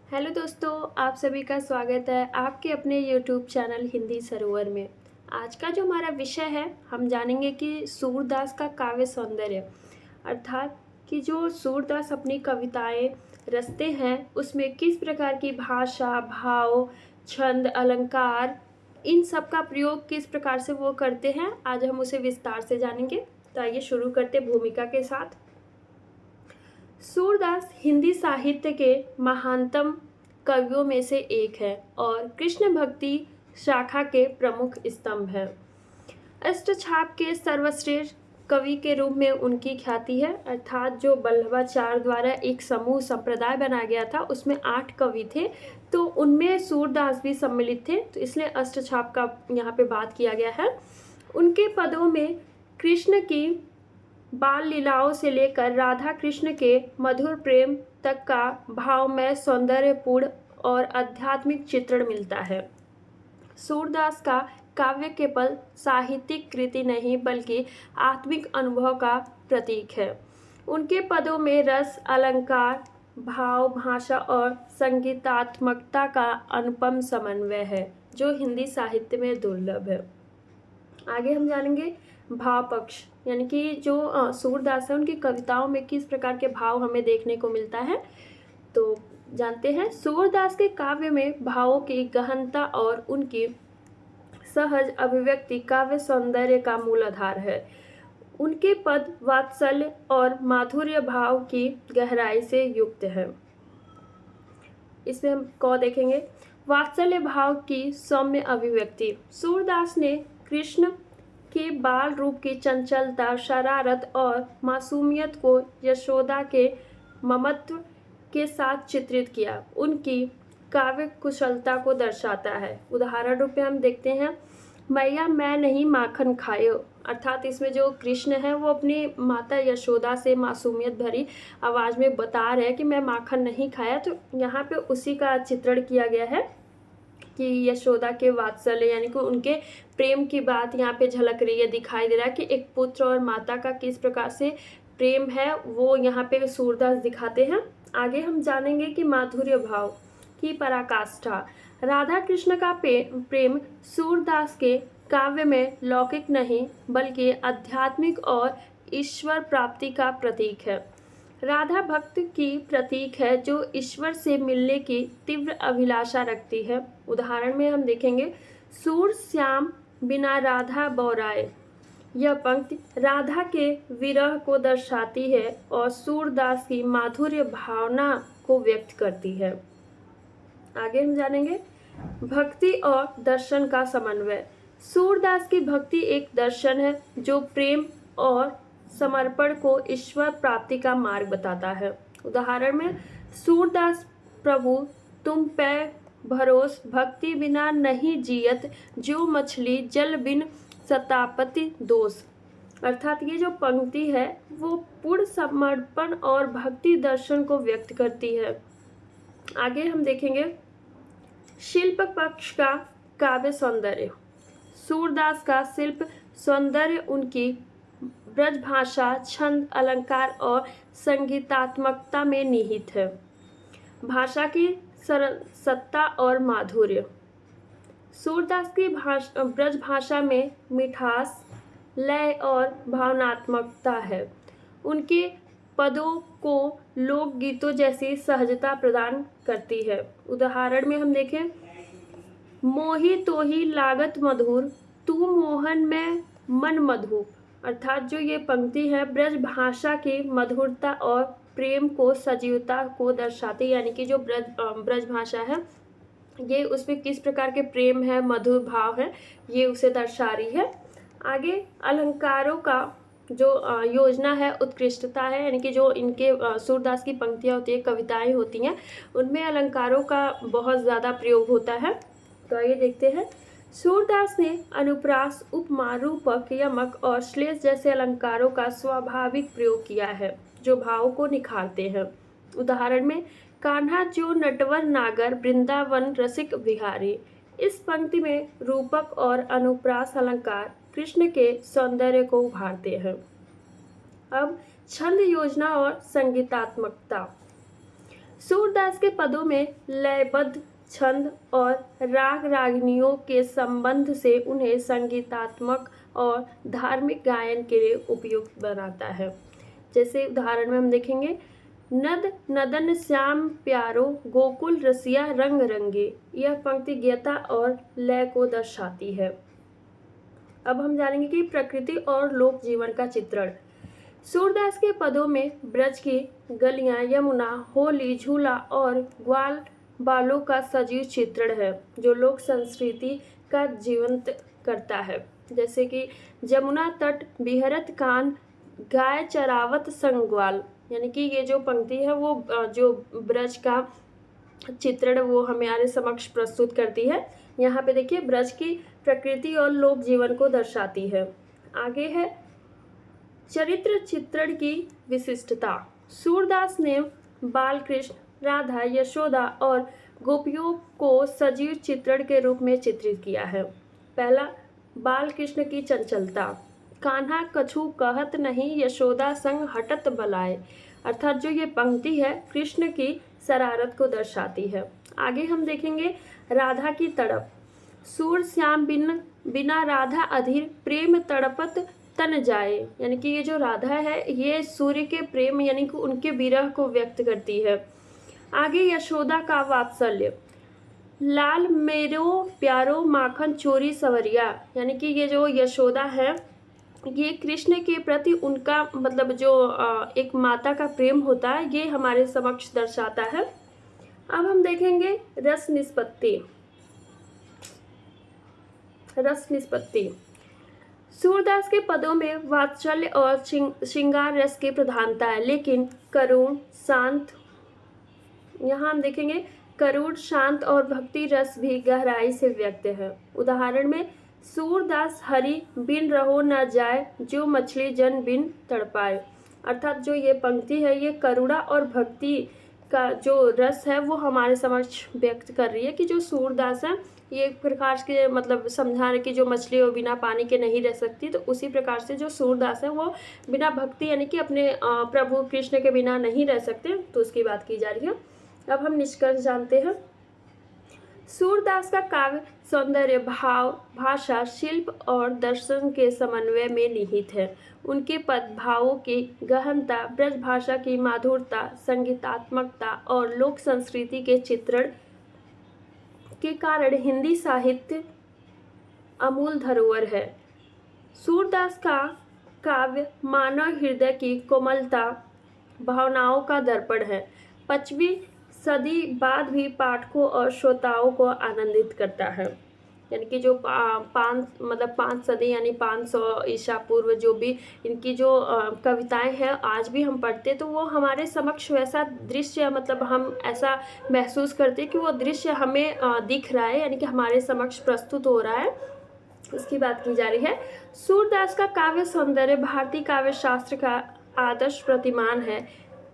Hello दोस्तों, आप सभी का स्वागत है आपके अपने यूट्यूब चैनल हिंदी सरोवर में। आज का जो हमारा विषय है, हम जानेंगे कि सूरदास का काव्य सौंदर्य, अर्थात कि जो सूरदास अपनी कविताएं रचते हैं उसमें किस प्रकार की भाषा, भाव, छंद, अलंकार, इन सब का प्रयोग किस प्रकार से वो करते हैं, आज हम उसे विस्तार से जानेंगे। तो आइए शुरू करते भूमिका के साथ। सूरदास हिंदी साहित्य के महानतम कवियों में से एक है और कृष्ण भक्ति शाखा के प्रमुख स्तंभ हैं। अष्टछाप के सर्वश्रेष्ठ कवि के रूप में उनकी ख्याति है, अर्थात जो बल्लभाचार्य द्वारा एक समूह संप्रदाय बनाया गया था उसमें 8 कवि थे, तो उनमें सूरदास भी सम्मिलित थे, तो इसलिए अष्टछाप का यहाँ पे बात किया गया है। उनके पदों में कृष्ण की बाल लीलाओं से लेकर राधा कृष्ण के मधुर प्रेम तक का भावमय, सौंदर्यपूर्ण और आध्यात्मिक चित्रण मिलता है। सूरदास का काव्य केवल साहित्यिक कृति नहीं बल्कि आत्मिक अनुभव का प्रतीक है। उनके पदों में रस, अलंकार, भाव, भाषा और संगीतात्मकता का अनुपम समन्वय है जो हिंदी साहित्य में दुर्लभ है। आगे हम जानेंगे भाव पक्ष, यानी कि जो सूरदास है उनकी कविताओं में किस प्रकार के भाव हमें देखने को मिलता है। तो जानते हैं, सूरदास के काव्य में भावों की गहनता और उनकी सहज अभिव्यक्ति काव्य सौंदर्य का मूल आधार है। उनके पद वात्सल्य और माधुर्य भाव की गहराई से युक्त है। इसमें हम कौ देखेंगे, वात्सल्य भाव की सौम्य अभिव्यक्ति। सूरदास ने कृष्ण के बाल रूप की चंचलता, शरारत और मासूमियत को यशोदा के ममत्व के साथ चित्रित किया। उनकी काव्य कुशलता को दर्शाता है। उदाहरण रूप में हम देखते हैं, मैया मैं नहीं माखन खायो, अर्थात इसमें जो कृष्ण है वो अपनी माता यशोदा से मासूमियत भरी आवाज़ में बता रहे हैं कि मैं माखन नहीं खाया, तो यहाँ पे उसी का चित्रण किया गया है कि यशोदा के वात्सल्य यानी कि उनके प्रेम की बात यहाँ पे झलक रही है, दिखाई दे रहा है कि एक पुत्र और माता का किस प्रकार से प्रेम है वो यहाँ पे सूरदास दिखाते हैं। आगे हम जानेंगे कि माधुर्य भाव की पराकाष्ठा। राधा कृष्ण का प्रेम सूरदास के काव्य में लौकिक नहीं बल्कि आध्यात्मिक और ईश्वर प्राप्ति का प्रतीक है। राधा भक्त की प्रतीक है जो ईश्वर से मिलने की तीव्र अभिलाषा रखती है। उदाहरण में हम देखेंगे, सूर श्याम बिना राधा बौराए, यह पंक्ति राधा के विरह को दर्शाती है और सूरदास की माधुर्य भावना को व्यक्त करती है। आगे हम जानेंगे भक्ति और दर्शन का समन्वय। सूरदास की भक्ति एक दर्शन है जो प्रेम और समर्पण को ईश्वर प्राप्ति का मार्ग बताता है। उदाहरण में, सूरदास प्रभु तुम पे भरोस, भक्ति बिना नहीं जियत, जो मछली जल बिन सतापति दोष, अर्थात ये जो पंक्ति है वो पूर्ण समर्पण और भक्ति दर्शन को व्यक्त करती है। आगे हम देखेंगे शिल्प पक्ष का काव्य सौंदर्य। सूरदास का शिल्प सौंदर्य उनकी ब्रज भाषा, छंद, अलंकार और संगीतात्मकता में निहित है। भाषा की सत्ता और माधुर्य। सूरदास की ब्रज भाषा में मिठास, लय और भावनात्मकता है। उनके पदों को लोकगीतों जैसी सहजता प्रदान करती है। उदाहरण में हम देखें, मोही तोही लागत मधुर, तू मोहन में मन मधुप, अर्थात जो ये पंक्ति है ब्रज भाषा की मधुरता और प्रेम को, सजीवता को दर्शाती, यानी कि जो ब्रज भाषा है ये उसमें किस प्रकार के प्रेम है, मधुर भाव है, ये उसे दर्शा रही है। आगे अलंकारों का जो योजना है, उत्कृष्टता है, यानी कि जो इनके सूरदास की पंक्तियाँ होती है, कविताएं होती हैं, उनमें अलंकारों का बहुत ज़्यादा प्रयोग होता है। तो आइए देखते हैं, सूरदास ने अनुप्रास, उपमा, रूपक, यमक और श्लेष जैसे अलंकारों का स्वाभाविक प्रयोग किया है जो भावों को निखारते हैं। उदाहरण में, कान्हा जो नटवर नागर, वृंदावन रसिक विहारी, इस पंक्ति में रूपक और अनुप्रास अलंकार कृष्ण के सौंदर्य को उभारते हैं। अब छंद योजना और संगीतात्मकता। सूरदास के पदों में लयबद्ध छंद और राग रागिनियों के संबंध से उन्हें संगीतात्मक और धार्मिक गायन के लिए उपयुक्त बनाता है। जैसे उदाहरण में हम देखेंगे, नद नदन श्याम प्यारो गोकुल रसिया रंग रंगे, यह पंक्ति गीता और लय को दर्शाती है। अब हम जानेंगे कि प्रकृति और लोक जीवन का चित्रण। सूरदास के पदों में ब्रज की गलियां, यमुना, होली, झूला और ग्वाल बालों का सजीव चित्रण है जो लोक संस्कृति का जीवंत करता है। जैसे कि जमुना तट बिहरत कान गाय चरावत संग ग्वाल, यानी कि ये जो पंक्ति है वो जो ब्रज का चित्रण वो हमारे समक्ष प्रस्तुत करती है। यहाँ पे देखिए ब्रज की प्रकृति और लोक जीवन को दर्शाती है। आगे है चरित्र चित्रण की विशिष्टता। सूरदास ने बाल कृष्ण, राधा, यशोदा और गोपियों को सजीव चित्रण के रूप में चित्रित किया है। पहला, बाल कृष्ण की चंचलता। कान्हा कछु कहत नहीं, यशोदा संग हटत बलाए, अर्थात जो ये पंक्ति है कृष्ण की शरारत को दर्शाती है। आगे हम देखेंगे राधा की तड़प। सूर श्याम बिना राधा अधीर प्रेम तड़पत तन जाए, यानी कि ये जो राधा है ये सूर्य के प्रेम यानी कि उनके विरह को व्यक्त करती है। आगे यशोदा का वात्सल्य। लाल मेरो प्यारो माखन चोरी सवरिया, यानी कि ये जो यशोदा है ये कृष्ण के प्रति उनका मतलब जो एक माता का प्रेम होता है ये हमारे समक्ष दर्शाता है। अब हम देखेंगे रस निष्पत्ति। रस निष्पत्ति। सूरदास के पदों में वात्सल्य और श्रृंगार रस की प्रधानता है, लेकिन करुण, शांत, यहाँ हम देखेंगे करुण, शांत और भक्ति रस भी गहराई से व्यक्त है। उदाहरण में सूरदास हरि बिन रहो न जाए, जो मछली जन बिन तड़पाए, अर्थात जो ये पंक्ति है ये करुणा और भक्ति का जो रस है वो हमारे समक्ष व्यक्त कर रही है कि जो सूरदास है ये एक प्रकार के मतलब समझा रहे कि जो मछली वो बिना पानी के नहीं रह सकती, तो उसी प्रकार से जो सूरदास है वो बिना भक्ति यानी कि अपने प्रभु कृष्ण के बिना नहीं रह सकते, तो उसकी बात की जा रही है। अब हम निष्कर्ष जानते हैं। सूरदास का काव्य सौंदर्य, भाव, भाषा, शिल्प और दर्शन के समन्वय में निहित है। उनके पद भावों की गहनता, ब्रज भाषा की माधुरता, संगीतात्मकता और लोक संस्कृति के चित्रण के कारण हिंदी साहित्य अमूल धरोहर है। सूरदास का काव्य मानव हृदय की कोमलता, भावनाओं का दर्पण है। 5वीं सदी बाद भी पाठकों और श्रोताओं को आनंदित करता है, यानी कि जो 5 सदी यानी 500 ईसा पूर्व जो भी इनकी जो कविताएं हैं आज भी हम पढ़ते तो वो हमारे समक्ष वैसा दृश्य मतलब हम ऐसा महसूस करते कि वो दृश्य हमें दिख रहा है, यानी कि हमारे समक्ष प्रस्तुत हो रहा है, इसकी बात की जा रही है। सूरदास का काव्य सौंदर्य भारतीय काव्य शास्त्र का आदर्श प्रतिमान है,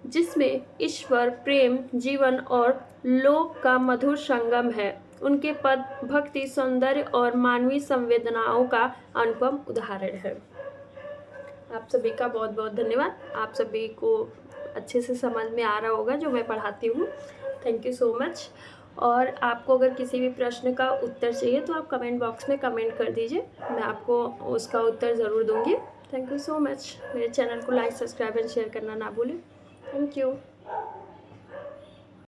जिसमें ईश्वर, प्रेम, जीवन और लोक का मधुर संगम है। उनके पद भक्ति, सौंदर्य और मानवीय संवेदनाओं का अनुपम उदाहरण है। आप सभी का बहुत बहुत धन्यवाद। आप सभी को अच्छे से समझ में आ रहा होगा जो मैं पढ़ाती हूँ। Thank you so much. और आपको अगर किसी भी प्रश्न का उत्तर चाहिए तो आप कमेंट बॉक्स में कमेंट कर दीजिए, मैं आपको उसका उत्तर ज़रूर दूँगी। Thank you so much. मेरे चैनल को लाइक, सब्सक्राइब एंड शेयर करना ना भूलें। Thank you.